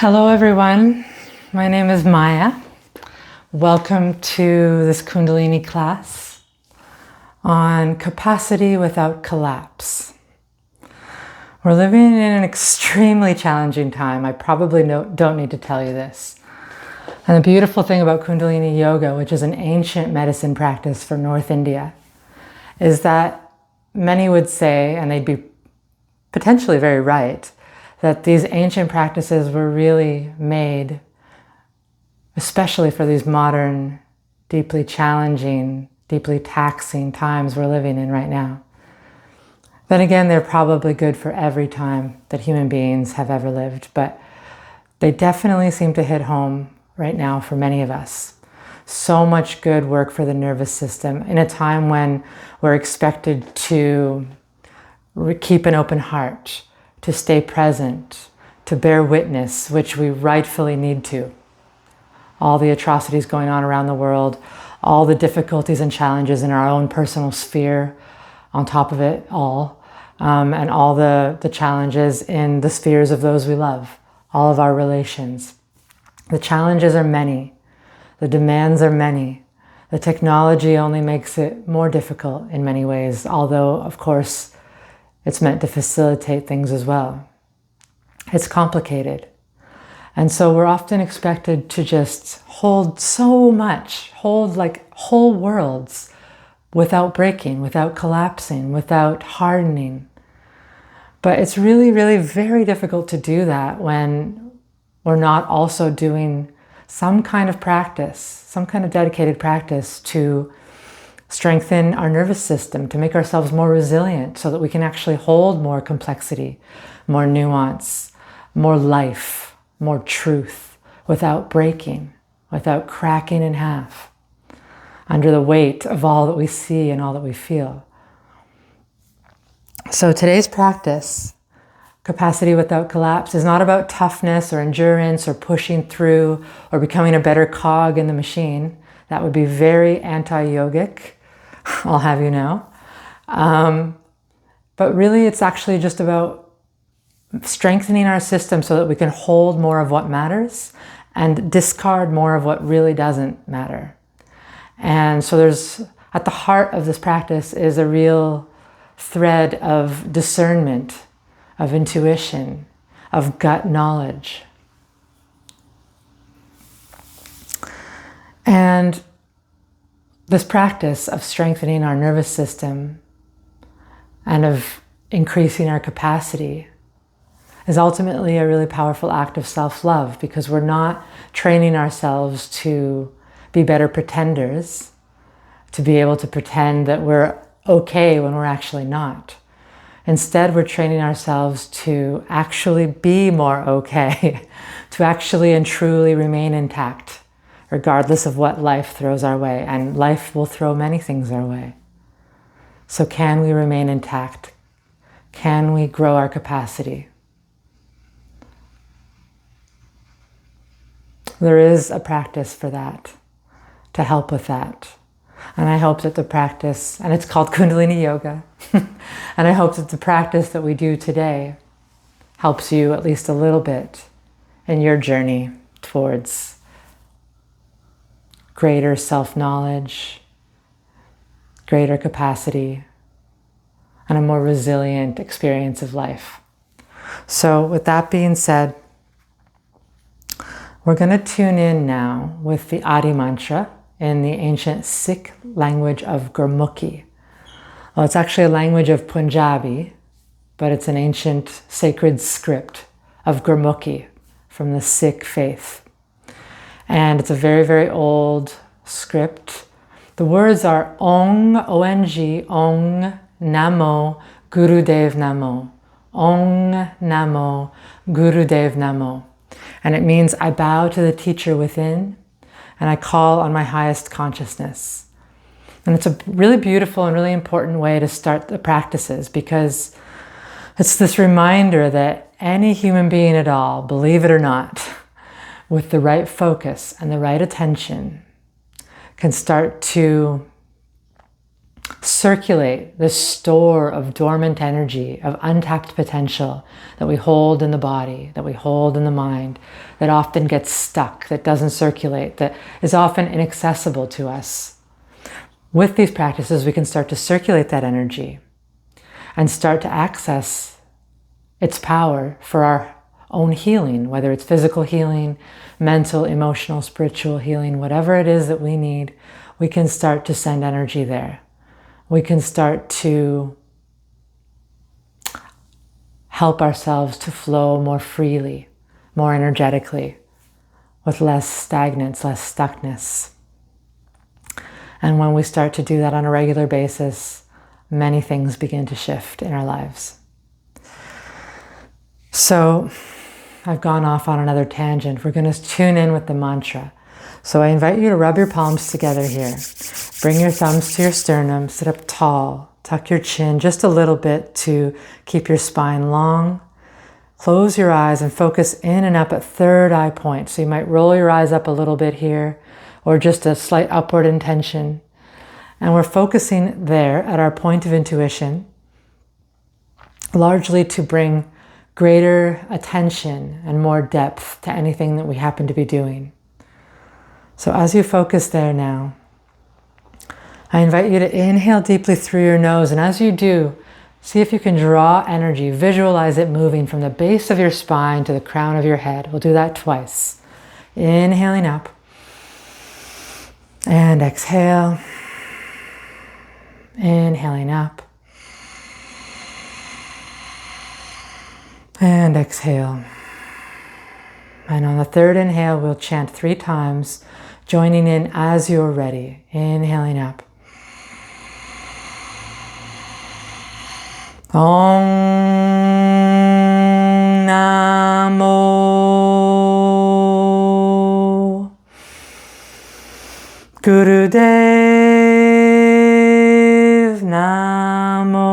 Hello everyone, my name is Maya. Welcome to this Kundalini class on capacity without collapse. We're living in an extremely challenging time. I probably don't need to tell you this. And the beautiful thing about Kundalini Yoga, which is an ancient medicine practice from North India, is that many would say, and they'd be potentially very right, that these ancient practices were really made especially for these modern, deeply challenging, deeply taxing times we're living in right now. Then again, they're probably good for every time that human beings have ever lived, but they definitely seem to hit home right now for many of us. So much good work for the nervous system in a time when we're expected to keep an open heart, to stay present, to bear witness, which we rightfully need to. All the atrocities going on around the world, all the difficulties and challenges in our own personal sphere on top of it all, and all the challenges in the spheres of those we love, all of our relations. The challenges are many, the demands are many. The technology only makes it more difficult in many ways, although of course it's meant to facilitate things as well. It's complicated. And so we're often expected to just hold so much, hold like whole worlds without breaking, without collapsing, without hardening. But it's really, really very difficult to do that when we're not also doing some kind of practice, some kind of dedicated practice to strengthen our nervous system, to make ourselves more resilient so that we can actually hold more complexity, more nuance, more life, more truth without breaking, without cracking in half under the weight of all that we see and all that we feel. So today's practice, capacity without collapse, is not about toughness or endurance or pushing through or becoming a better cog in the machine. That would be very anti-yogic, I'll have you know. But really it's actually just about strengthening our system so that we can hold more of what matters and discard more of what really doesn't matter. And so there's, at the heart of this practice is a real thread of discernment, of intuition, of gut knowledge. And this practice of strengthening our nervous system and of increasing our capacity is ultimately a really powerful act of self-love, because we're not training ourselves to be better pretenders, to be able to pretend that we're okay when we're actually not. Instead, we're training ourselves to actually be more okay, to actually and truly remain intact, regardless of what life throws our way. And life will throw many things our way. So can we remain intact? Can we grow our capacity? There is a practice for that, to help with that. And I hope that the practice, and it's called Kundalini Yoga, and I hope that the practice that we do today helps you at least a little bit in your journey towards greater self-knowledge, greater capacity, and a more resilient experience of life. So with that being said, we're going to tune in now with the Adi mantra in the ancient Sikh language of Gurmukhi. Well, it's actually a language of Punjabi, but it's an ancient sacred script of Gurmukhi from the Sikh faith. And it's a very, very old script. The words are Ong, O-N-G, Ong, Namo, Gurudev Namo. Ong, Namo, Gurudev Namo. And it means I bow to the teacher within and I call on my highest consciousness. And it's a really beautiful and really important way to start the practices, because it's this reminder that any human being at all, believe it or not, with the right focus and the right attention, can start to circulate this store of dormant energy, of untapped potential that we hold in the body, that we hold in the mind, that often gets stuck, that doesn't circulate, that is often inaccessible to us. With these practices, we can start to circulate that energy and start to access its power for our own healing, whether it's physical healing, mental, emotional, spiritual healing, whatever it is that we need, we can start to send energy there. We can start to help ourselves to flow more freely, more energetically, with less stagnance, less stuckness. And when we start to do that on a regular basis, many things begin to shift in our lives. So I've gone off on another tangent. We're going to tune in with the mantra. So I invite you to rub your palms together here. Bring your thumbs to your sternum, sit up tall, tuck your chin just a little bit to keep your spine long. Close your eyes and focus in and up at third eye point. So you might roll your eyes up a little bit here, or just a slight upward intention. And we're focusing there at our point of intuition, largely to bring greater attention and more depth to anything that we happen to be doing. So as you focus there now, I invite you to inhale deeply through your nose. And as you do, see if you can draw energy, visualize it moving from the base of your spine to the crown of your head. We'll do that twice. Inhaling up and exhale. Inhaling up and exhale. And on the third inhale, we'll chant 3 times, joining in as you're ready. Inhaling up. Om Namo Gurudev Namo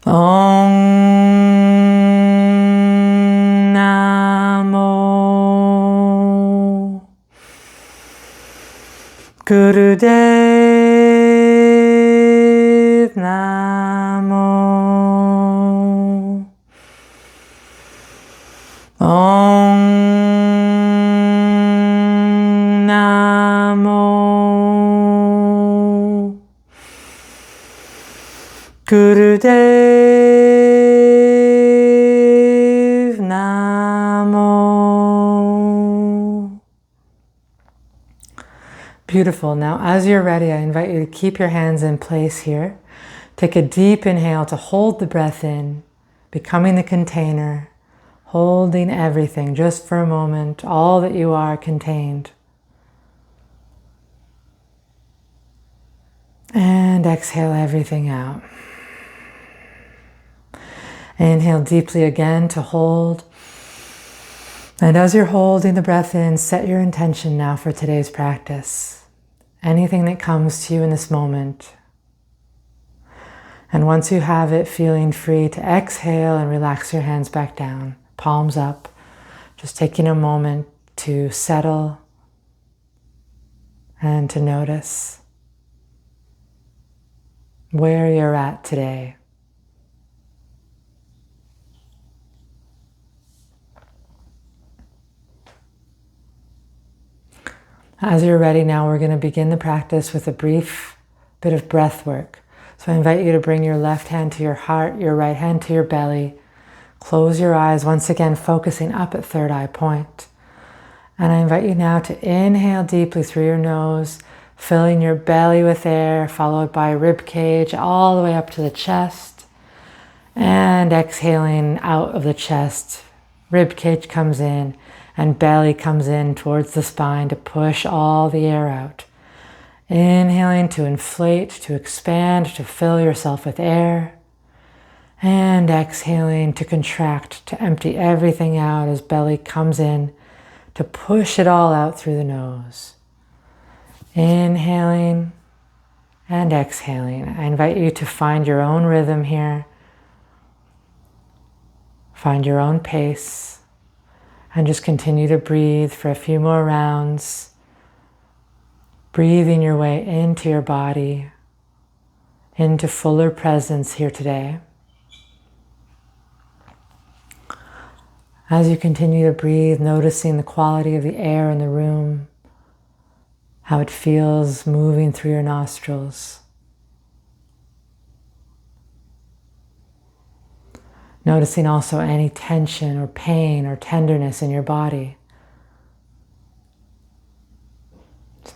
Om Namo Gurudev Namo Om Namo Gurudev Namo. Beautiful. Now, as you're ready, I invite you to keep your hands in place here. Take a deep inhale to hold the breath in, becoming the container, holding everything just for a moment, all that you are contained. And exhale everything out. Inhale deeply again to hold. And as you're holding the breath in, set your intention now for today's practice. Anything that comes to you in this moment. And once you have it, feeling free to exhale and relax your hands back down, palms up. Just taking a moment to settle and to notice where you're at today. As you're ready now, we're going to begin the practice with a brief bit of breath work. So I invite you to bring your left hand to your heart, your right hand to your belly. Close your eyes, once again focusing up at third eye point. And I invite you now to inhale deeply through your nose, filling your belly with air, followed by rib cage all the way up to the chest. And exhaling out of the chest, rib cage comes in and belly comes in towards the spine to push all the air out. Inhaling to inflate, to expand, to fill yourself with air. And exhaling to contract, to empty everything out as belly comes in, to push it all out through the nose. Inhaling and exhaling. I invite you to find your own rhythm here. Find your own pace. And just continue to breathe for a few more rounds. Breathing your way into your body, into fuller presence here today. As you continue to breathe, noticing the quality of the air in the room, how it feels moving through your nostrils. Noticing also any tension or pain or tenderness in your body.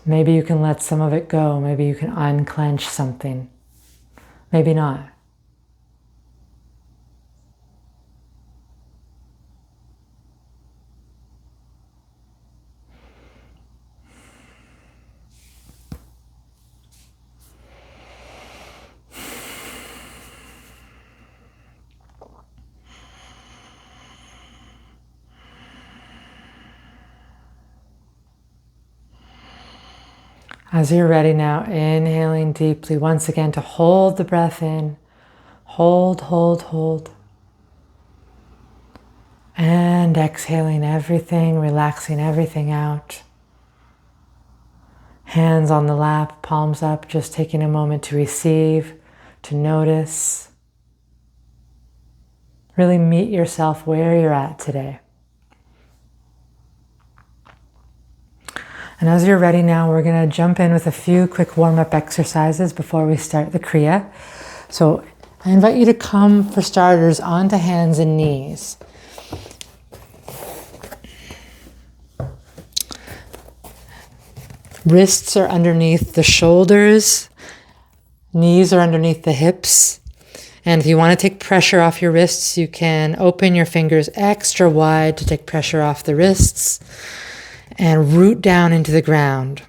Maybe you can let some of it go. Maybe you can unclench something. Maybe not. As you're ready now, inhaling deeply, once again to hold the breath in. Hold, hold, hold. And exhaling everything, relaxing everything out. Hands on the lap, palms up, just taking a moment to receive, to notice. Really meet yourself where you're at today. And as you're ready now, we're going to jump in with a few quick warm-up exercises before we start the kriya. So I invite you to come, for starters, onto hands and knees. Wrists are underneath the shoulders, knees are underneath the hips. And if you want to take pressure off your wrists, you can open your fingers extra wide to take pressure off the wrists and root down into the ground.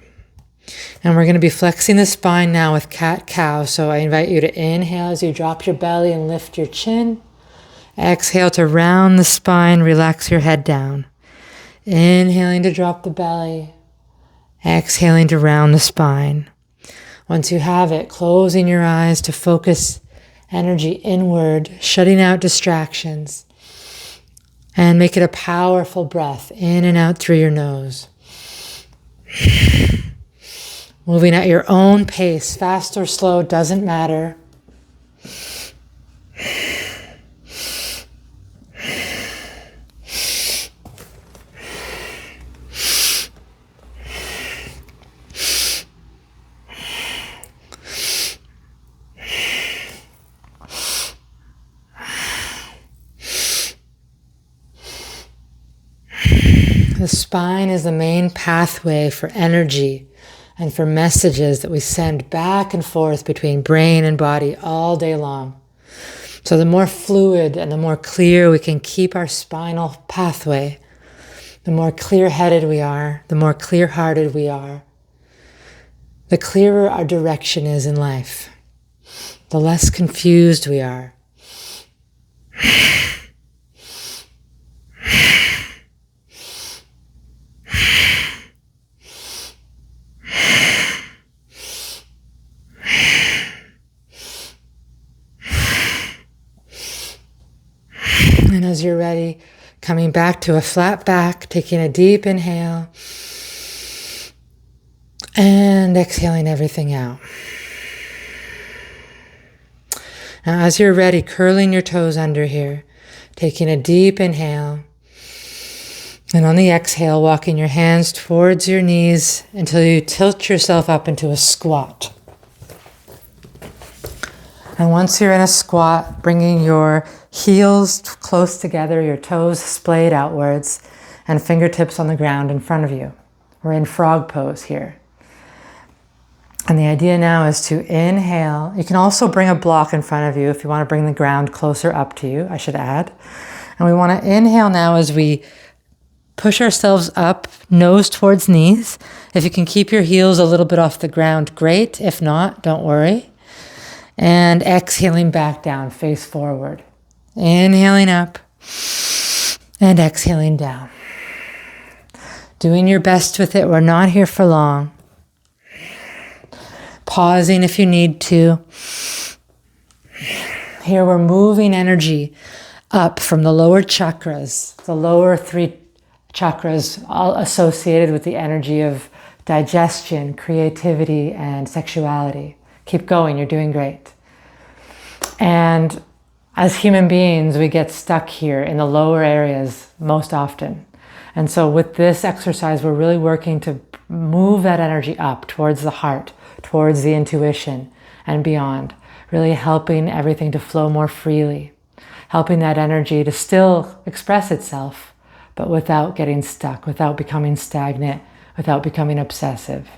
And we're going to be flexing the spine now with cat-cow. So I invite you to inhale as you drop your belly and lift your chin. Exhale to round the spine, relax your head down. Inhaling to drop the belly. Exhaling to round the spine. Once you have it, closing your eyes to focus energy inward, shutting out distractions. And make it a powerful breath in and out through your nose. Moving at your own pace, fast or slow, doesn't matter. The spine is the main pathway for energy and for messages that we send back and forth between brain and body all day long. So the more fluid and the more clear we can keep our spinal pathway, the more clear-headed we are, the more clear-hearted we are, the clearer our direction is in life, the less confused we are. And as you're ready, coming back to a flat back, taking a deep inhale and exhaling everything out. Now as you're ready, curling your toes under here, taking a deep inhale, and on the exhale, walking your hands towards your knees until you tilt yourself up into a squat. And once you're in a squat, bringing your heels close together, your toes splayed outwards, and fingertips on the ground in front of you. We're in frog pose here. And the idea now is to inhale. You can also bring a block in front of you if you want to bring the ground closer up to you, I should add. And we want to inhale now as we push ourselves up, nose towards knees. If you can keep your heels a little bit off the ground, great. If not, don't worry. And exhaling back down, face forward. Inhaling up and exhaling down. Doing your best with it. We're not here for long. Pausing if you need to. Here we're moving energy up from the lower chakras, the lower three chakras, all associated with the energy of digestion, creativity, and sexuality. Keep going, you're doing great. And as human beings, we get stuck here in the lower areas most often. And so with this exercise, we're really working to move that energy up towards the heart, towards the intuition and beyond, really helping everything to flow more freely, helping that energy to still express itself, but without getting stuck, without becoming stagnant, without becoming obsessive.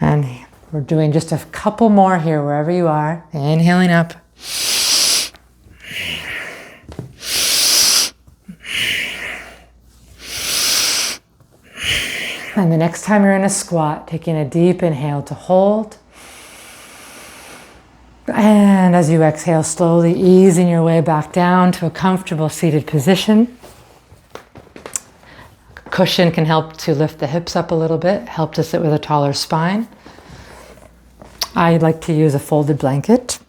And we're doing just a couple more here, wherever you are. Inhaling up. And the next time you're in a squat, taking a deep inhale to hold. And as you exhale, slowly easing your way back down to a comfortable seated position. Cushion can help to lift the hips up a little bit, help to sit with a taller spine. I like to use a folded blanket.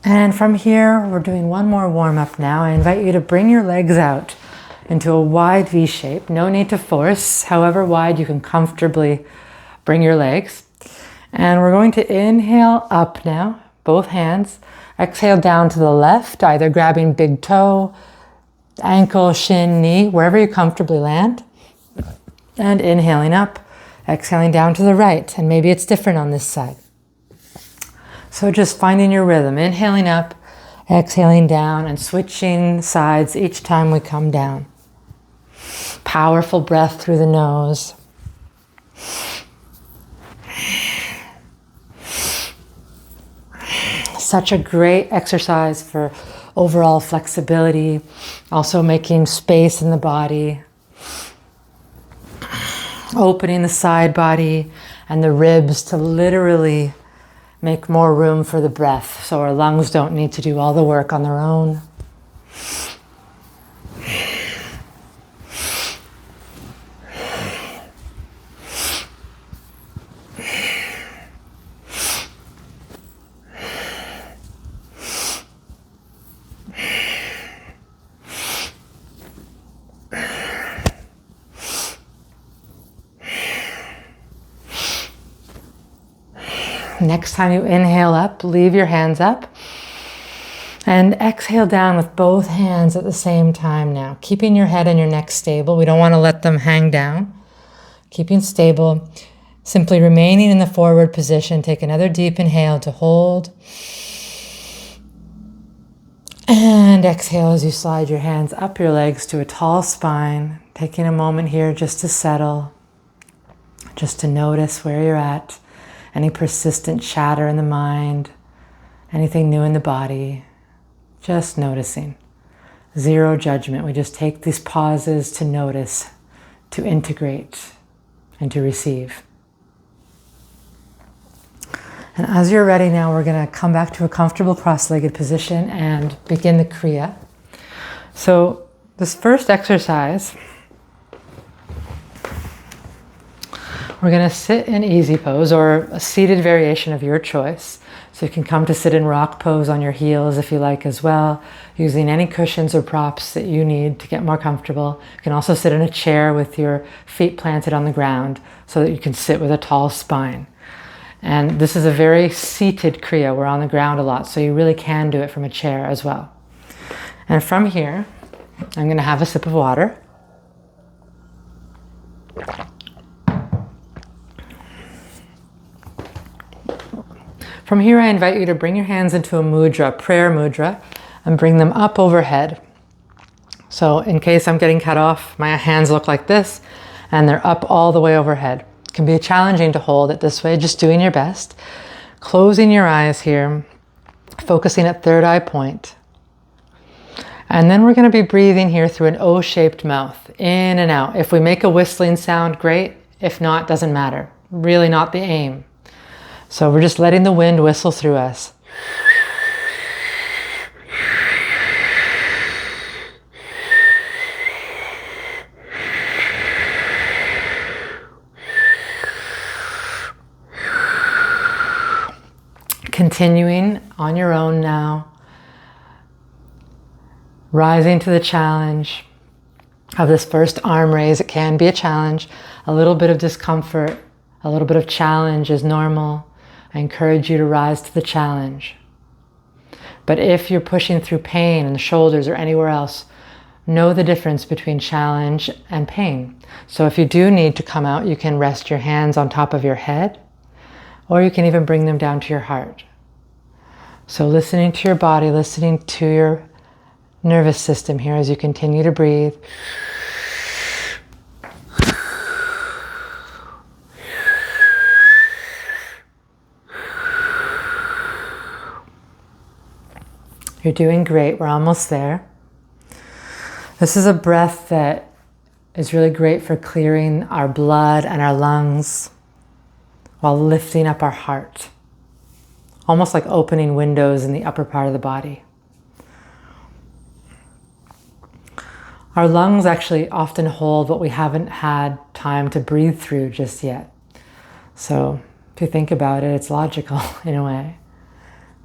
And from here, we're doing one more warm up now. I invite you to bring your legs out into a wide V shape. No need to force. However wide you can comfortably bring your legs. And we're going to inhale up now, both hands. Exhale down to the left, either grabbing big toe, ankle, shin, knee, wherever you comfortably land. And inhaling up, exhaling down to the right. And maybe it's different on this side. So just finding your rhythm, inhaling up, exhaling down, and switching sides each time we come down. Powerful breath through the nose. Such a great exercise for overall flexibility, also making space in the body, opening the side body and the ribs to literally make more room for the breath, so our lungs don't need to do all the work on their own. Next time you inhale up, leave your hands up and exhale down with both hands at the same time now. Keeping your head and your neck stable. We don't want to let them hang down. Keeping stable. Simply remaining in the forward position. Take another deep inhale to hold. And exhale as you slide your hands up your legs to a tall spine. Taking a moment here just to settle. Just to notice where you're at. Any persistent chatter in the mind, anything new in the body, just noticing. Zero judgment. We just take these pauses to notice, to integrate, and to receive. And as you're ready now, we're going to come back to a comfortable cross-legged position and begin the kriya. So this first exercise, we're going to sit in easy pose or a seated variation of your choice. So you can come to sit in rock pose on your heels if you like as well, using any cushions or props that you need to get more comfortable. You can also sit in a chair with your feet planted on the ground so that you can sit with a tall spine. And this is a very seated kriya. We're on the ground a lot, so you really can do it from a chair as well. And from here, I'm going to have a sip of water. From here, I invite you to bring your hands into a mudra, prayer mudra, and bring them up overhead. So in case I'm getting cut off, my hands look like this, and they're up all the way overhead. It can be challenging to hold it this way, just doing your best. Closing your eyes here, focusing at third eye point. And then we're going to be breathing here through an O-shaped mouth, in and out. If we make a whistling sound, great. If not, doesn't matter. Really not the aim. So we're just letting the wind whistle through us. Continuing on your own now. Rising to the challenge of this first arm raise. It can be a challenge. A little bit of discomfort, a little bit of challenge is normal. I encourage you to rise to the challenge. But if you're pushing through pain in the shoulders or anywhere else, know the difference between challenge and pain. So if you do need to come out, you can rest your hands on top of your head, or you can even bring them down to your heart. So listening to your body, listening to your nervous system here as you continue to breathe. You're doing great. We're almost there. This is a breath that is really great for clearing our blood and our lungs while lifting up our heart. Almost like opening windows in the upper part of the body. Our lungs actually often hold what we haven't had time to breathe through just yet. So if you think about it, it's logical in a way.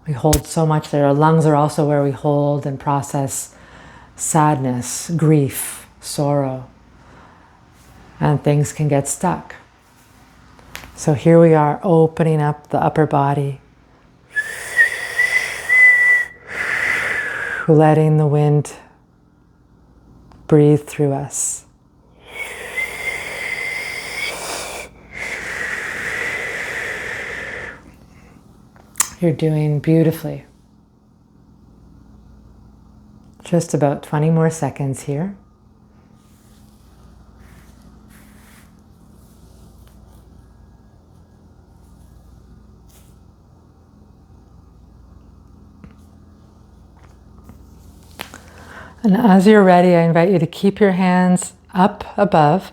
We hold so much there. Our lungs are also where we hold and process sadness, grief, sorrow, and things can get stuck. So here we are, opening up the upper body, letting the wind breathe through us. You're doing beautifully. Just about 20 more seconds here. And as you're ready, I invite you to keep your hands up above,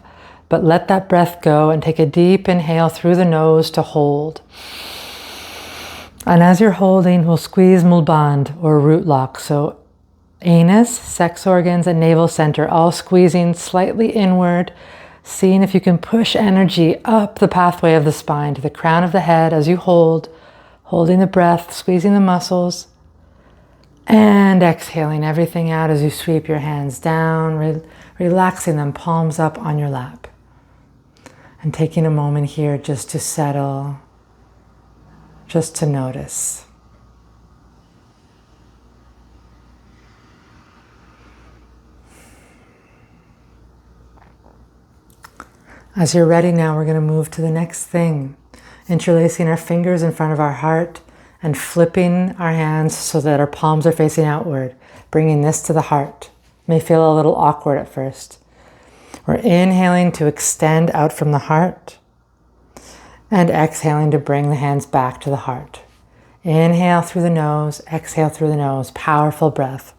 but let that breath go and take a deep inhale through the nose to hold. And as you're holding, we'll squeeze mulband or root lock. So anus, sex organs, and navel center all squeezing slightly inward, seeing if you can push energy up the pathway of the spine to the crown of the head as you hold, holding the breath, squeezing the muscles, and exhaling everything out as you sweep your hands down, relaxing them, palms up on your lap. And taking a moment here just to settle, just to notice. As you're ready now, we're going to move to the next thing. Interlacing our fingers in front of our heart and flipping our hands so that our palms are facing outward, bringing this to the heart. It may feel a little awkward at first. We're inhaling to extend out from the heart and exhaling to bring the hands back to the heart. Inhale through the nose, exhale through the nose. Powerful breath.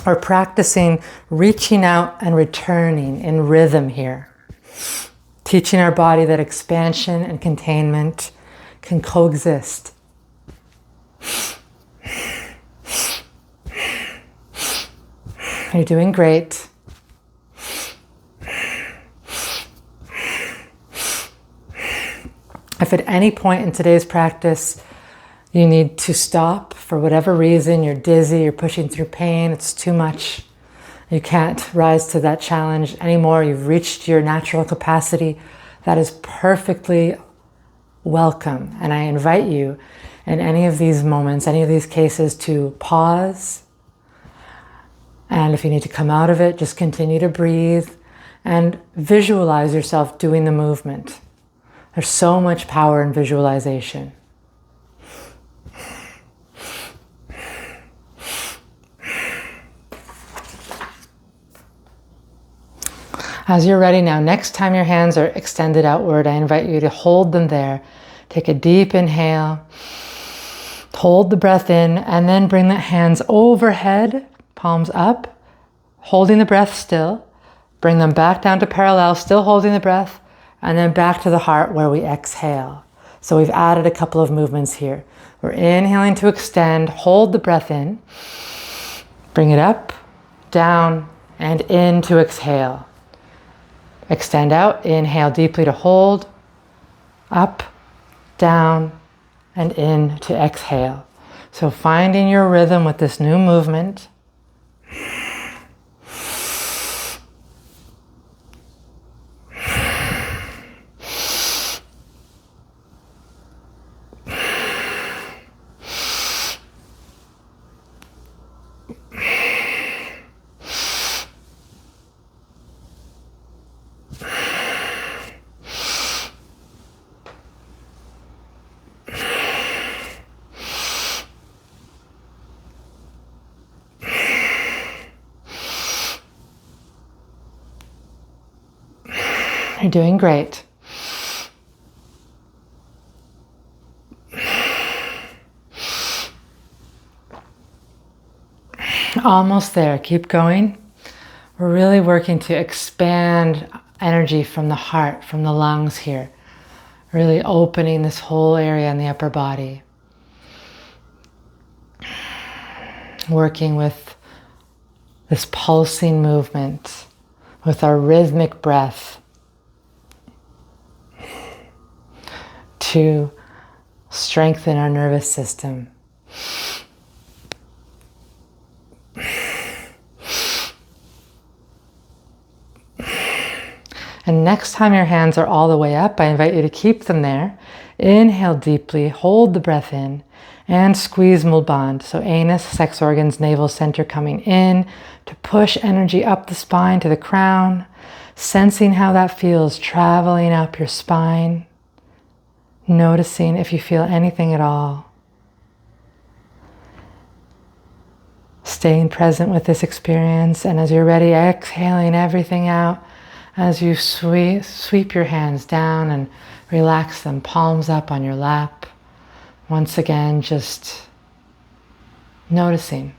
We're practicing reaching out and returning in rhythm here. Teaching our body that expansion and containment can coexist. You're doing great. If at any point in today's practice you need to stop for whatever reason, you're dizzy, you're pushing through pain, it's too much, you can't rise to that challenge anymore, you've reached your natural capacity, that is perfectly welcome. And I invite you in any of these moments, any of these cases, to pause. And if you need to come out of it, just continue to breathe and visualize yourself doing the movement. There's so much power in visualization. As you're ready now, next time your hands are extended outward, I invite you to hold them there. Take a deep inhale, hold the breath in, and then bring the hands overhead, palms up, holding the breath still. Bring them back down to parallel, still holding the breath, and then back to the heart where we exhale. So we've added a couple of movements here. We're inhaling to extend, hold the breath in, bring it up, down, and in to exhale. Extend out, inhale deeply to hold, up, down, and in to exhale. So finding your rhythm with this new movement. You're doing great. Almost there. Keep going. We're really working to expand energy from the heart, from the lungs here. Really opening this whole area in the upper body. Working with this pulsing movement, with our rhythmic breath, to strengthen our nervous system. And next time your hands are all the way up, I invite you to keep them there. Inhale deeply, hold the breath in, and squeeze Mulband. So anus, sex organs, navel center coming in to push energy up the spine to the crown, sensing how that feels traveling up your spine. Noticing if you feel anything at all. Staying present with this experience, and as you're ready, exhaling everything out as you sweep your hands down and relax them, palms up on your lap. Once again, just noticing.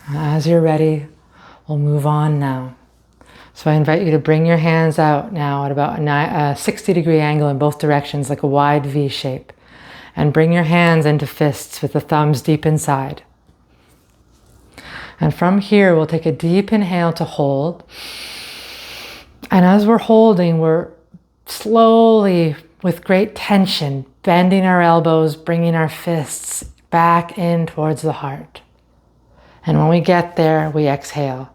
As you're ready, we'll move on now. So I invite you to bring your hands out now at about a 60-degree angle in both directions, like a wide V shape. And bring your hands into fists with the thumbs deep inside. And from here, we'll take a deep inhale to hold. And as we're holding, we're slowly, with great tension, bending our elbows, bringing our fists back in towards the heart. And when we get there, we exhale.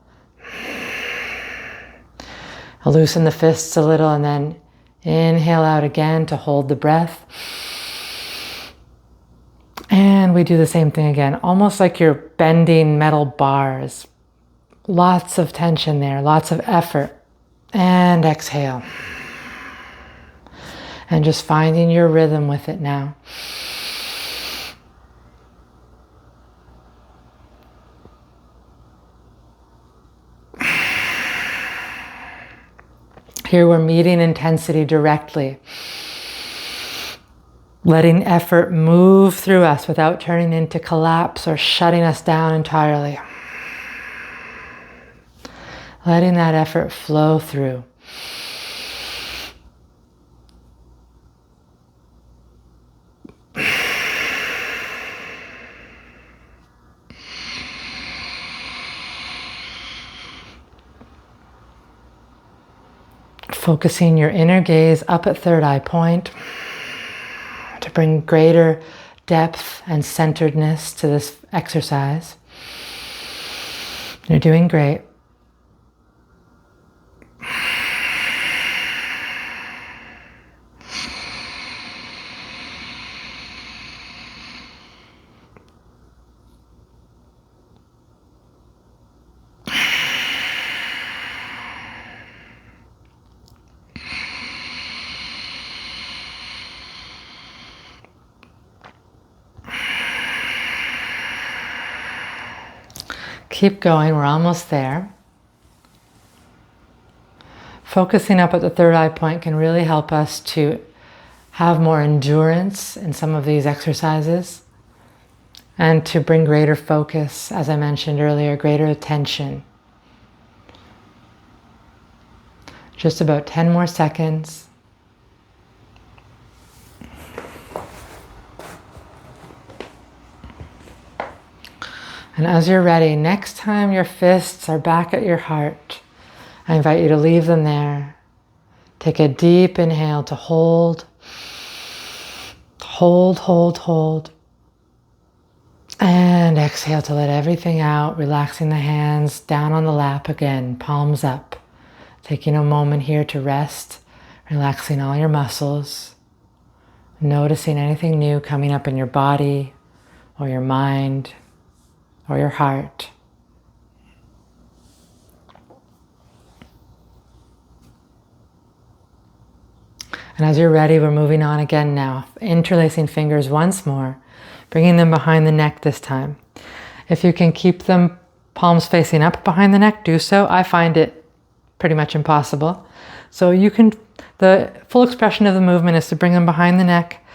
Loosen the fists a little and then inhale out again to hold the breath. And we do the same thing again, almost like you're bending metal bars. Lots of tension there, lots of effort. And exhale. And just finding your rhythm with it now. Here we're meeting intensity directly. Letting effort move through us without turning into collapse or shutting us down entirely. Letting that effort flow through. Focusing your inner gaze up at third eye point to bring greater depth and centeredness to this exercise. You're doing great. Keep going, we're almost there. Focusing up at the third eye point can really help us to have more endurance in some of these exercises, and to bring greater focus, as I mentioned earlier, greater attention. Just about 10 more seconds. And as you're ready, next time your fists are back at your heart, I invite you to leave them there. Take a deep inhale to hold, hold, hold, hold. And exhale to let everything out, relaxing the hands down on the lap again, palms up. Taking a moment here to rest, relaxing all your muscles, noticing anything new coming up in your body or your mind or your heart. And as you're ready, we're moving on again now, interlacing fingers once more, bringing them behind the neck this time. If you can keep them palms facing up behind the neck, do so. I find it pretty much impossible. So you can, the full expression of the movement is to bring them behind the neck,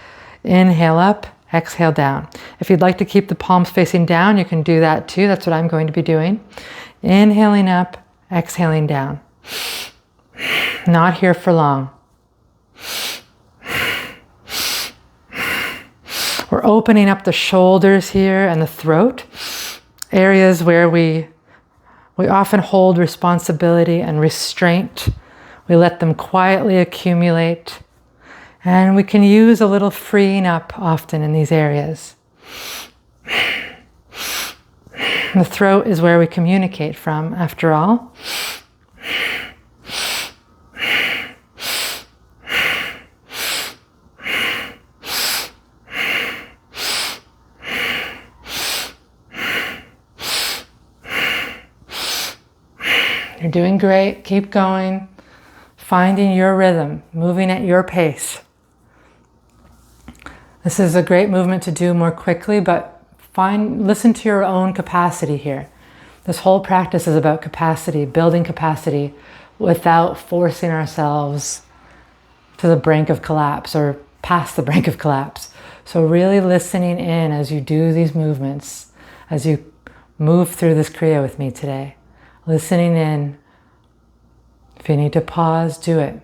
inhale up, exhale down. If you'd like to keep the palms facing down, you can do that too. That's what I'm going to be doing. Inhaling up, exhaling down. Not here for long. We're opening up the shoulders here and the throat, areas where we often hold responsibility and restraint. We let them quietly accumulate, and we can use a little freeing up often in these areas. The throat is where we communicate from, after all. You're doing great. Keep going. Finding your rhythm, moving at your pace. This is a great movement to do more quickly, but listen to your own capacity here. This whole practice is about capacity, building capacity without forcing ourselves to the brink of collapse or past the brink of collapse. So really listening in as you do these movements, as you move through this kriya with me today. Listening in. If you need to pause, do it.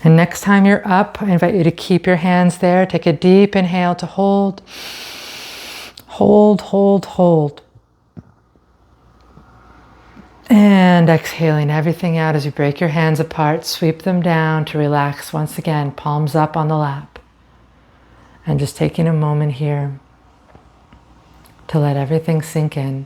And next time you're up, I invite you to keep your hands there. Take a deep inhale to hold. Hold, hold, hold. And exhaling everything out as you break your hands apart. Sweep them down to relax once again. Palms up on the lap. And just taking a moment here to let everything sink in.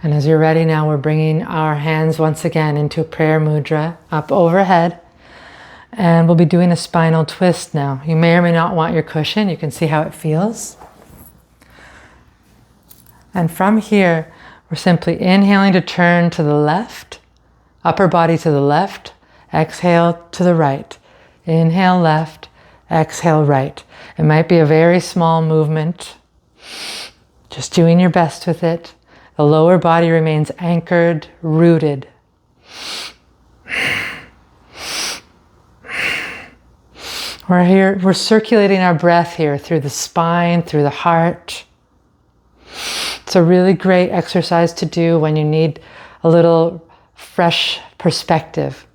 And as you're ready now, we're bringing our hands once again into prayer mudra, up overhead. And we'll be doing a spinal twist now. You may or may not want your cushion. You can see how it feels. And from here, we're simply inhaling to turn to the left, upper body to the left, exhale to the right. Inhale left, exhale right. It might be a very small movement. Just doing your best with it. The lower body remains anchored, rooted. We're circulating our breath here through the spine, through the heart. It's a really great exercise to do when you need a little fresh perspective.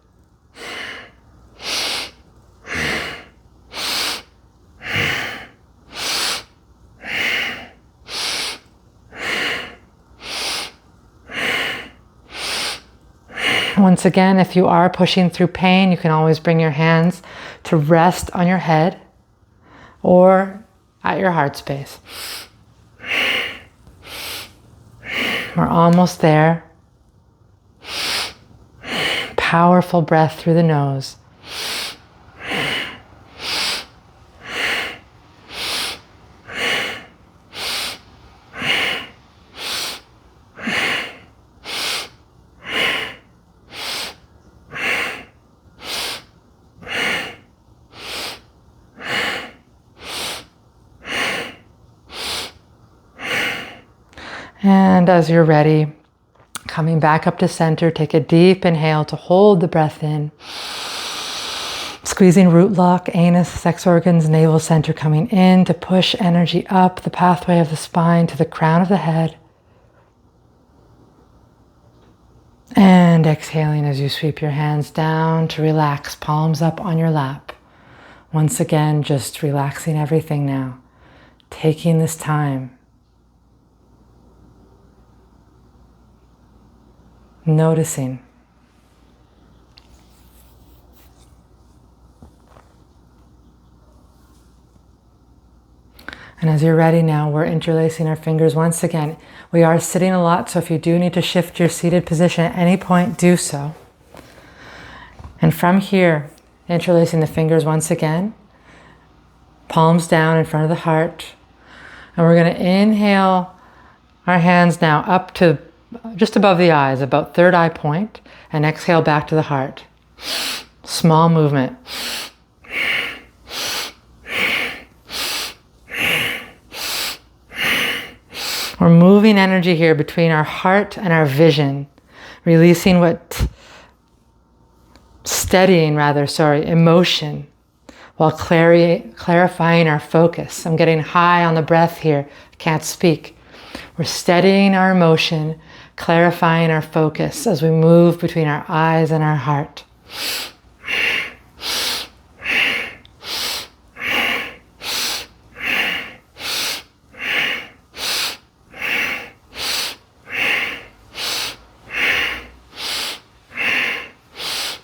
Once again, if you are pushing through pain, you can always bring your hands to rest on your head or at your heart space. We're almost there. Powerful breath through the nose. And as you're ready, coming back up to center, take a deep inhale to hold the breath in. Squeezing root lock, anus, sex organs, navel center, coming in to push energy up the pathway of the spine to the crown of the head. And exhaling as you sweep your hands down to relax, palms up on your lap. Once again, just relaxing everything now. Taking this time. Noticing. And as you're ready now, we're interlacing our fingers once again. We are sitting a lot, so if you do need to shift your seated position at any point, do so. And from here, interlacing the fingers once again, palms down in front of the heart. And we're going to inhale our hands now up to just above the eyes, about third eye point, and exhale back to the heart. Small movement. We're moving energy here between our heart and our vision, releasing emotion, while clarifying our focus. I'm getting high on the breath here, can't speak. We're steadying our emotion, clarifying our focus as we move between our eyes and our heart.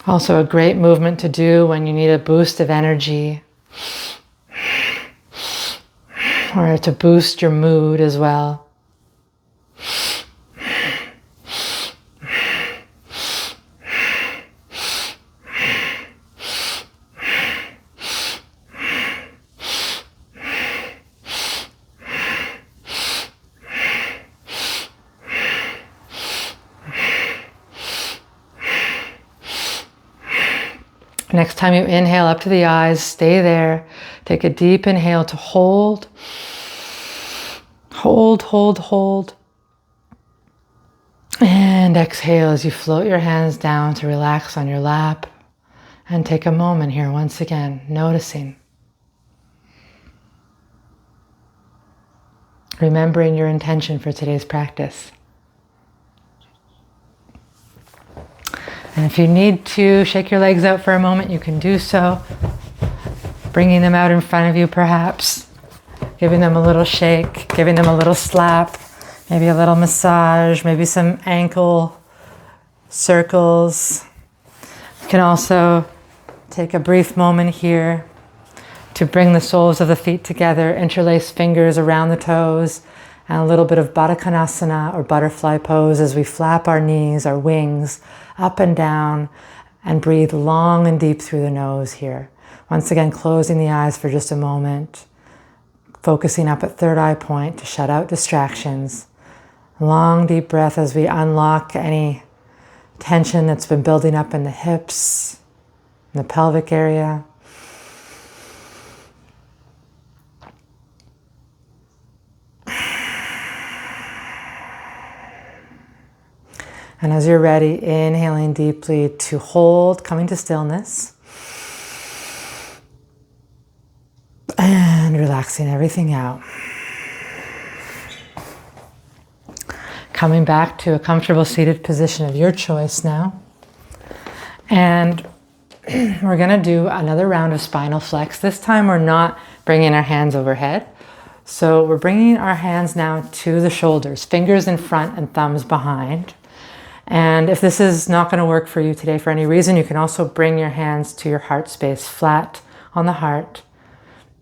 Also a great movement to do when you need a boost of energy or to boost your mood as well. Next time you inhale up to the eyes, stay there. Take a deep inhale to hold. Hold, hold, hold. And exhale as you float your hands down to relax on your lap. And take a moment here once again, noticing. Remembering your intention for today's practice. And if you need to shake your legs out for a moment, you can do so. Bringing them out in front of you perhaps. Giving them a little shake, giving them a little slap, maybe a little massage, maybe some ankle circles. You can also take a brief moment here to bring the soles of the feet together, interlace fingers around the toes, and a little bit of Baddha Konasana or butterfly pose as we flap our knees, our wings, up and down, and breathe long and deep through the nose here. Once again, closing the eyes for just a moment, focusing up at third eye point to shut out distractions. Long, deep breath as we unlock any tension that's been building up in the hips, in the pelvic area. And as you're ready, inhaling deeply to hold, coming to stillness. And relaxing everything out. Coming back to a comfortable seated position of your choice now. And we're going to do another round of spinal flex. This time we're not bringing our hands overhead. So we're bringing our hands now to the shoulders, fingers in front and thumbs behind. And if this is not going to work for you today for any reason, you can also bring your hands to your heart space, flat on the heart.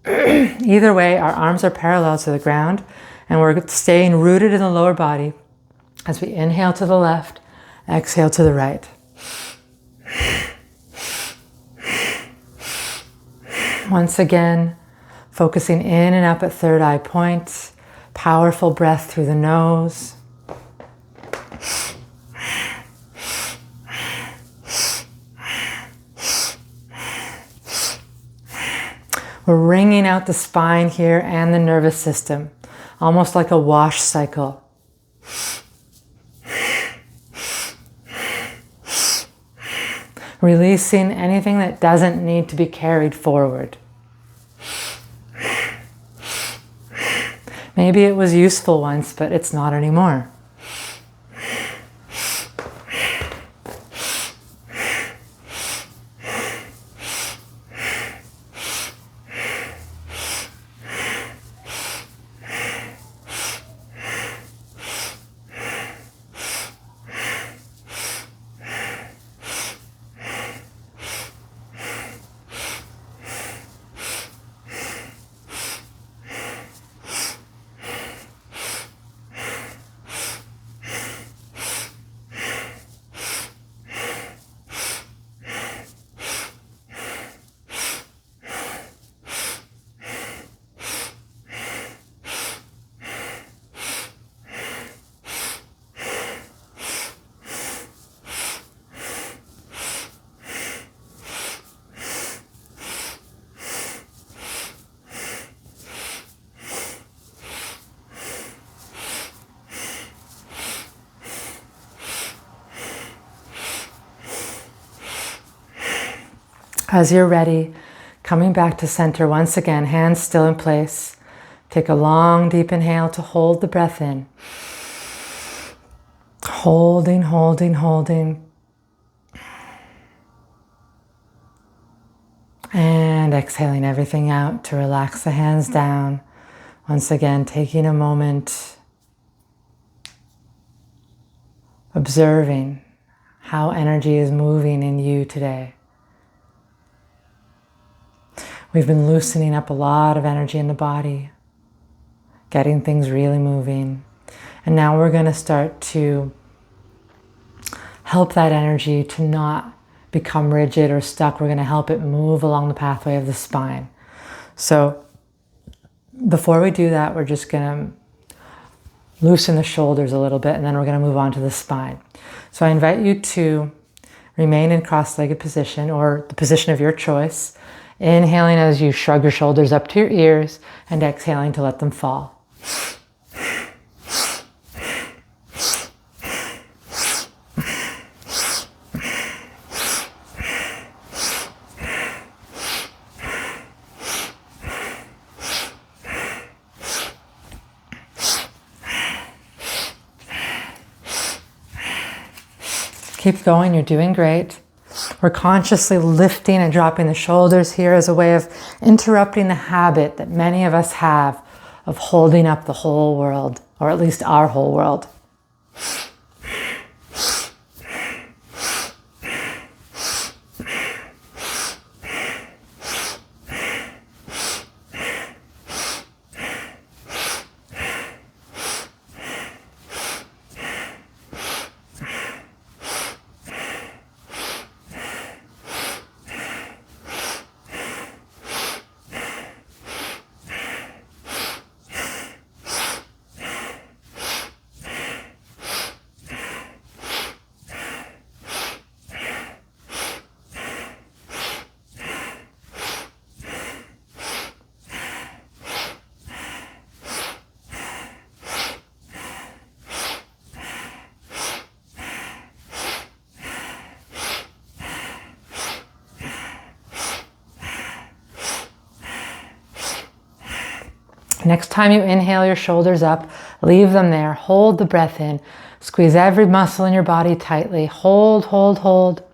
Either way, our arms are parallel to the ground and we're staying rooted in the lower body as we inhale to the left, exhale to the right. Once again, focusing in and up at third eye point, powerful breath through the nose. We're wringing out the spine here and the nervous system, almost like a wash cycle. Releasing anything that doesn't need to be carried forward. Maybe it was useful once, but it's not anymore. As you're ready, coming back to center once again, hands still in place. Take a long, deep inhale to hold the breath in. Holding, holding, holding. And exhaling everything out to relax the hands down. Once again, taking a moment, observing how energy is moving in you today. We've been loosening up a lot of energy in the body, getting things really moving. And now we're going to start to help that energy to not become rigid or stuck. We're going to help it move along the pathway of the spine. So before we do that, we're just going to loosen the shoulders a little bit, and then we're going to move on to the spine. So I invite you to remain in cross-legged position, or the position of your choice. Inhaling as you shrug your shoulders up to your ears, and exhaling to let them fall. Keep going, you're doing great. We're consciously lifting and dropping the shoulders here as a way of interrupting the habit that many of us have of holding up the whole world, or at least our whole world. Next time you inhale your shoulders up, leave them there. Hold the breath in. Squeeze every muscle in your body tightly. Hold, hold, hold.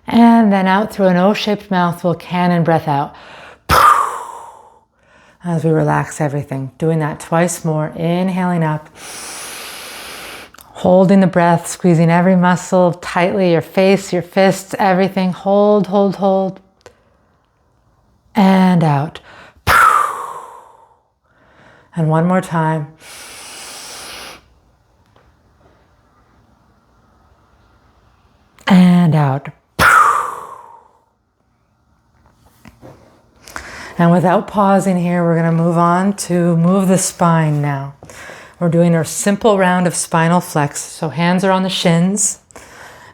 And then out through an O-shaped mouth, we'll cannon breath out. As we relax everything. Doing that twice more. Inhaling up. Holding the breath, squeezing every muscle tightly. Your face, your fists, everything. Hold, hold, hold. And out. And one more time. And out. And without pausing here, we're going to move on to move the spine now. We're doing a simple round of spinal flex. So hands are on the shins.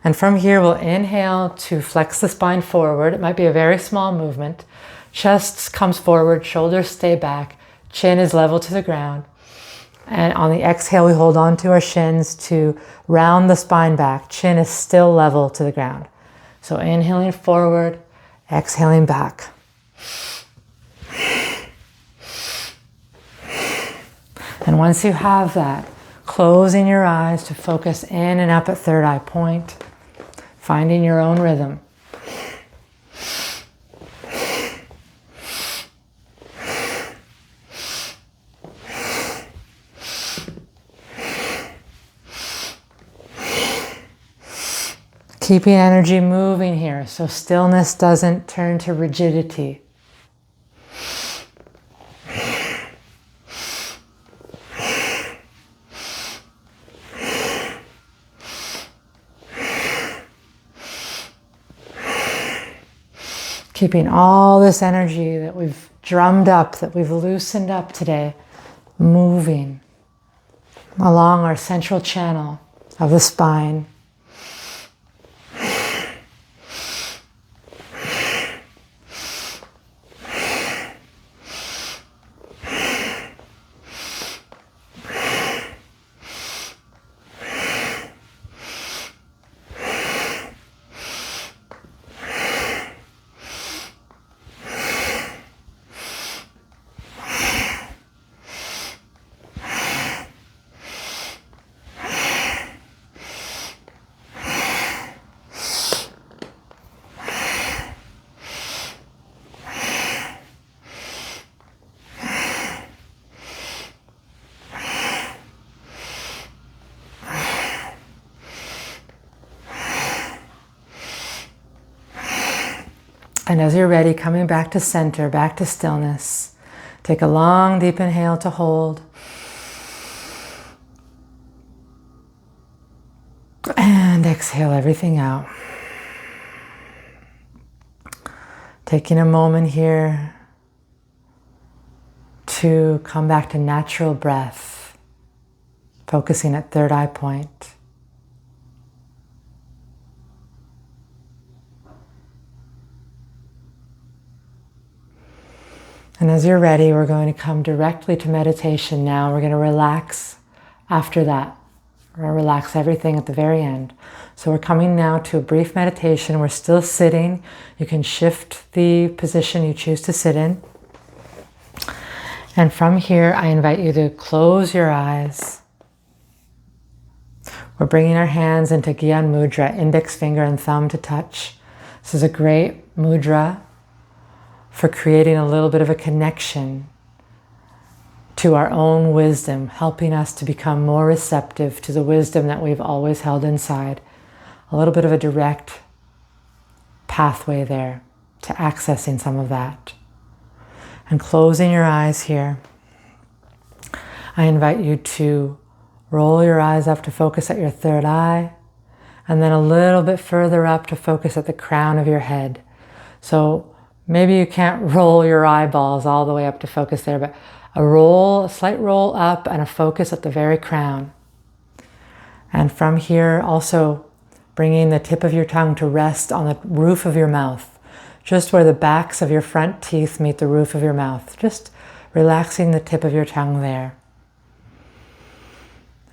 And from here, we'll inhale to flex the spine forward. It might be a very small movement. Chest comes forward, shoulders stay back. Chin is level to the ground. And on the exhale, we hold on to our shins to round the spine back. Chin is still level to the ground. So inhaling forward, exhaling back. And once you have that, closing your eyes to focus in and up at third eye point, finding your own rhythm. Keeping energy moving here so stillness doesn't turn to rigidity. Keeping all this energy that we've drummed up, that we've loosened up today, moving along our central channel of the spine. And as you're ready, coming back to center, back to stillness. Take a long, deep inhale to hold. And exhale everything out. Taking a moment here to come back to natural breath, focusing at third eye point. And as you're ready, we're going to come directly to meditation now. We're going to relax after that. We're going to relax everything at the very end. So we're coming now to a brief meditation. We're still sitting. You can shift the position you choose to sit in. And from here, I invite you to close your eyes. We're bringing our hands into Gyan Mudra, index finger and thumb to touch. This is a great mudra for creating a little bit of a connection to our own wisdom, helping us to become more receptive to the wisdom that we've always held inside. A little bit of a direct pathway there to accessing some of that. And closing your eyes here, I invite you to roll your eyes up to focus at your third eye, and then a little bit further up to focus at the crown of your head. So maybe you can't roll your eyeballs all the way up to focus there, but a slight roll up and a focus at the very crown. And from here, also bringing the tip of your tongue to rest on the roof of your mouth, just where the backs of your front teeth meet the roof of your mouth. Just relaxing the tip of your tongue there.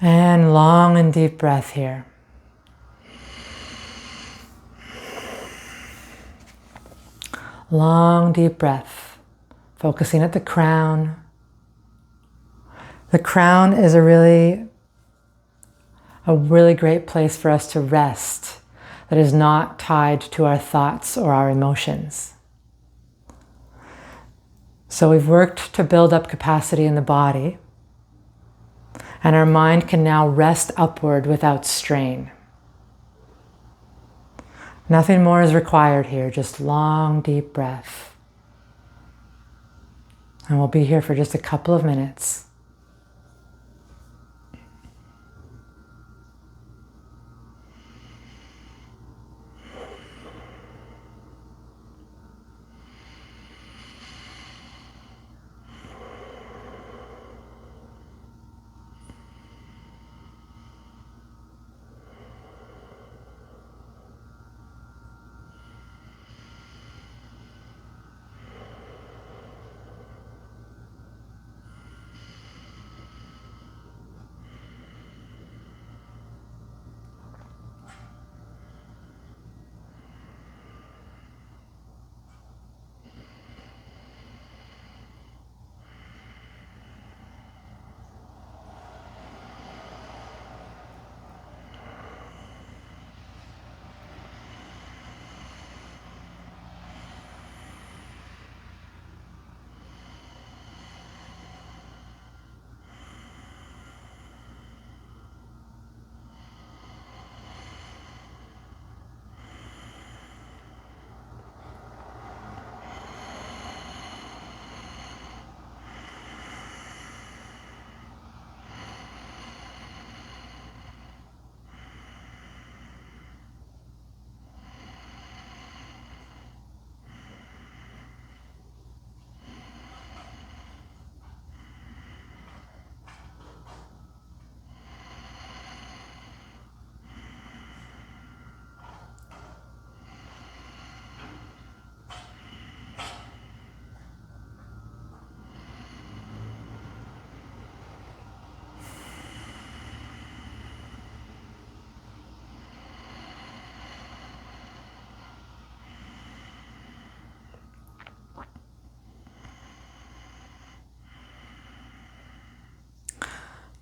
And long and deep breath here. Long, deep breath, focusing at the crown. The crown is a really great place for us to rest that is not tied to our thoughts or our emotions. So we've worked to build up capacity in the body, and our mind can now rest upward without strain. Nothing more is required here, just long, deep breath. And we'll be here for just a couple of minutes.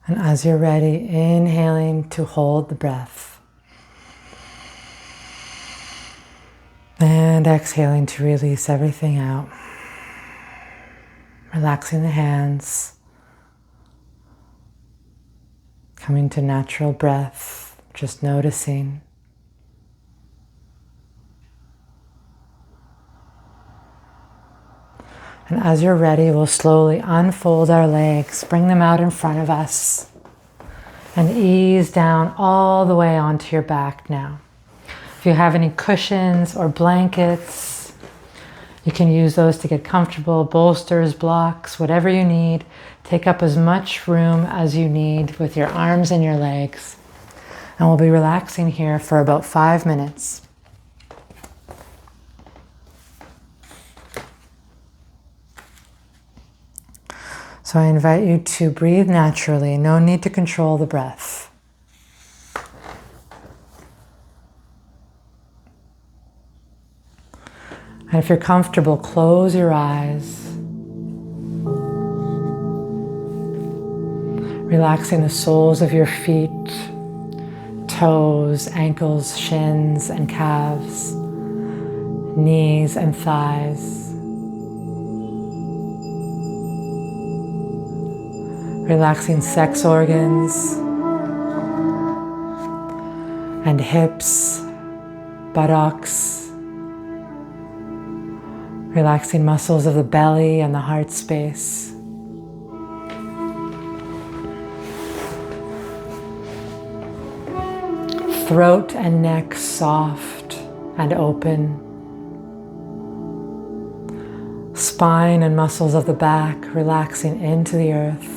And as you're ready, inhaling to hold the breath. And exhaling to release everything out. Relaxing the hands. Coming to natural breath, just noticing. And as you're ready, we'll slowly unfold our legs, bring them out in front of us, and ease down all the way onto your back now. If you have any cushions or blankets, you can use those to get comfortable, bolsters, blocks, whatever you need. Take up as much room as you need with your arms and your legs. And we'll be relaxing here for about 5 minutes. So I invite you to breathe naturally, no need to control the breath. And if you're comfortable, close your eyes. Relaxing the soles of your feet, toes, ankles, shins, and calves, knees and thighs. Relaxing sex organs and hips, buttocks. Relaxing muscles of the belly and the heart space. Throat and neck soft and open. Spine and muscles of the back relaxing into the earth.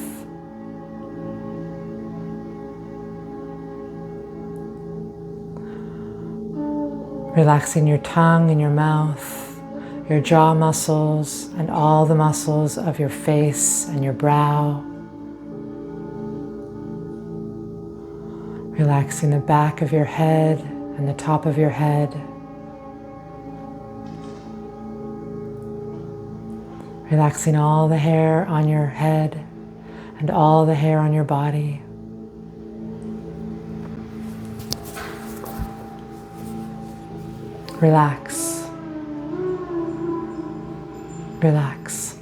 Relaxing your tongue and your mouth, your jaw muscles, and all the muscles of your face and your brow. Relaxing the back of your head and the top of your head. Relaxing all the hair on your head and all the hair on your body. Relax. Relax.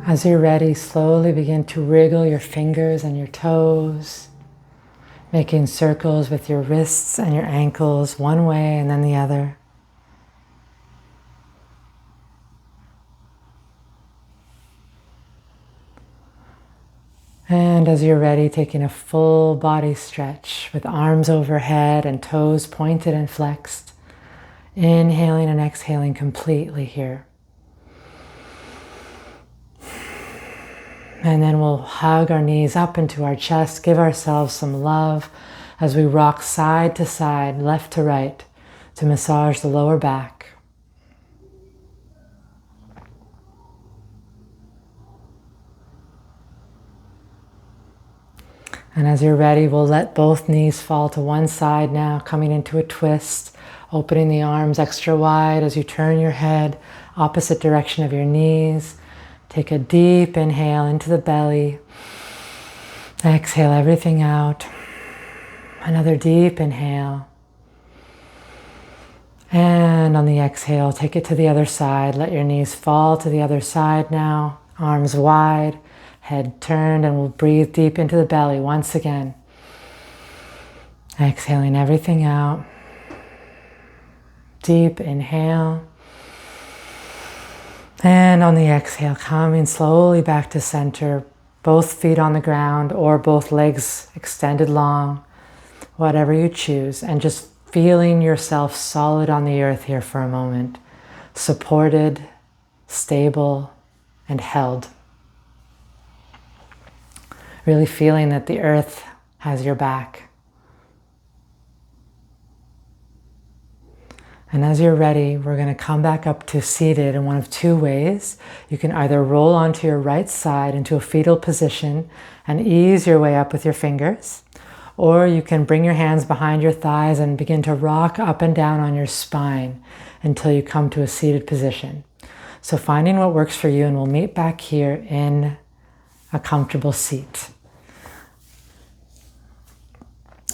As you're ready, slowly begin to wriggle your fingers and your toes, making circles with your wrists and your ankles, one way and then the other. And as you're ready, taking a full body stretch with arms overhead and toes pointed and flexed. Inhaling and exhaling completely here. And then we'll hug our knees up into our chest, give ourselves some love as we rock side to side, left to right, to massage the lower back. And as you're ready, we'll let both knees fall to one side now, coming into a twist, opening the arms extra wide as you turn your head opposite direction of your knees. Take a deep inhale into the belly. Exhale everything out. Another deep inhale. And on the exhale, take it to the other side. Let your knees fall to the other side now. Arms wide. Head turned, and we'll breathe deep into the belly once again. Exhaling everything out. Deep inhale. And on the exhale, coming slowly back to center. Both feet on the ground or both legs extended long. Whatever you choose. And just feeling yourself solid on the earth here for a moment. Supported, stable, and held. Really feeling that the earth has your back. And as you're ready, we're going to come back up to seated in one of two ways. You can either roll onto your right side into a fetal position and ease your way up with your fingers, or you can bring your hands behind your thighs and begin to rock up and down on your spine until you come to a seated position. So finding what works for you, and we'll meet back here in a comfortable seat.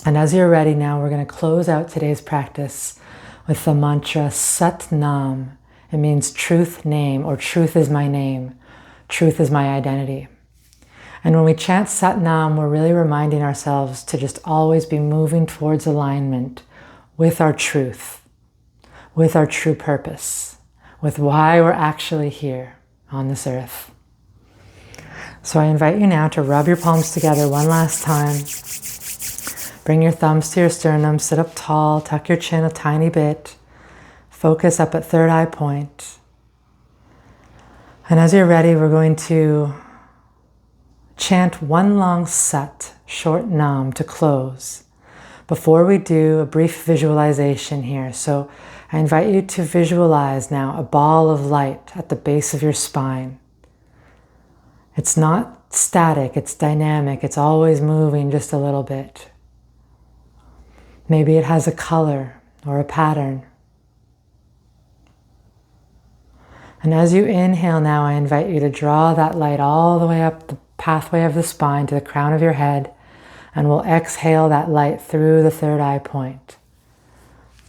And as you're ready now, we're going to close out today's practice with the mantra Sat Nam. It means truth name, or truth is my name. Truth is my identity. And when we chant Sat Nam, we're really reminding ourselves to just always be moving towards alignment with our truth, with our true purpose, with why we're actually here on this earth. So I invite you now to rub your palms together one last time. Bring your thumbs to your sternum, sit up tall, tuck your chin a tiny bit. Focus up at third eye point. And as you're ready, we're going to chant one long Sat, short Nam, to close. Before we do, a brief visualization here. So I invite you to visualize now a ball of light at the base of your spine. It's not static, it's dynamic, it's always moving just a little bit. Maybe it has a color or a pattern. And as you inhale now, I invite you to draw that light all the way up the pathway of the spine to the crown of your head, and we'll exhale that light through the third eye point.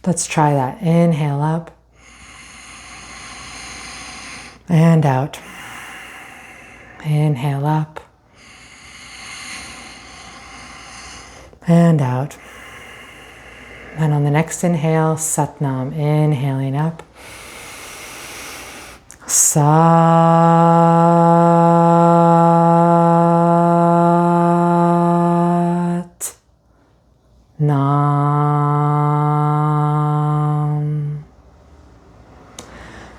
Let's try that. Inhale up and out. Inhale up and out. And on the next inhale, Sat Nam, inhaling up. Sat Nam.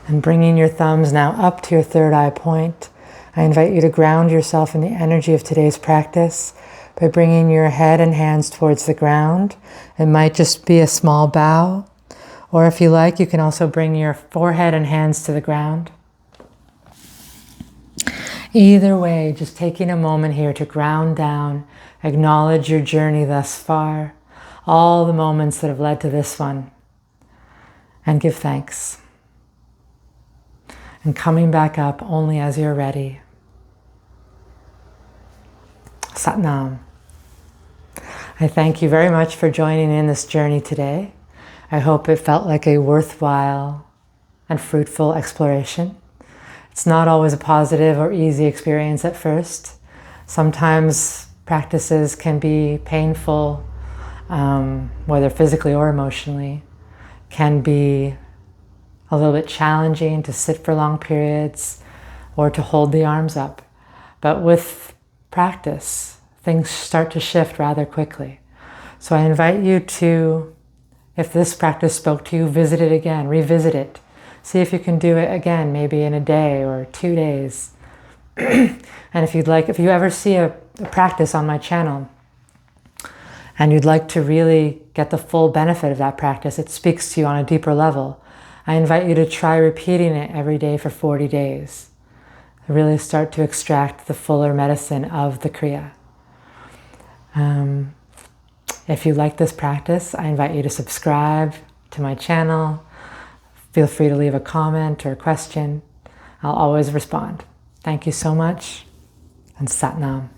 And bringing your thumbs now up to your third eye point, I invite you to ground yourself in the energy of today's practice by bringing your head and hands towards the ground. It might just be a small bow, or if you like, you can also bring your forehead and hands to the ground. Either way, just taking a moment here to ground down, acknowledge your journey thus far, all the moments that have led to this one, and give thanks. And coming back up only as you're ready. Sat Nam. I thank you very much for joining in this journey today. I hope it felt like a worthwhile and fruitful exploration. It's It's not always a positive or easy experience at first. Sometimes practices can be painful, whether physically or emotionally, can be a little bit challenging to sit for long periods or to hold the arms up. But with practice, things start to shift rather quickly. So I invite you to, if this practice spoke to you, visit it again, revisit it. See if you can do it again, maybe in a day or 2 days. And if you ever see a practice on my channel and you'd like to really get the full benefit of that practice, it speaks to you on a deeper level, I invite you to try repeating it every day for 40 days. Really start to extract the fuller medicine of the kriya. If you like this practice, I invite you to subscribe to my channel. Feel free to leave a comment or a question. I'll always respond. Thank you so much, and Sat Nam.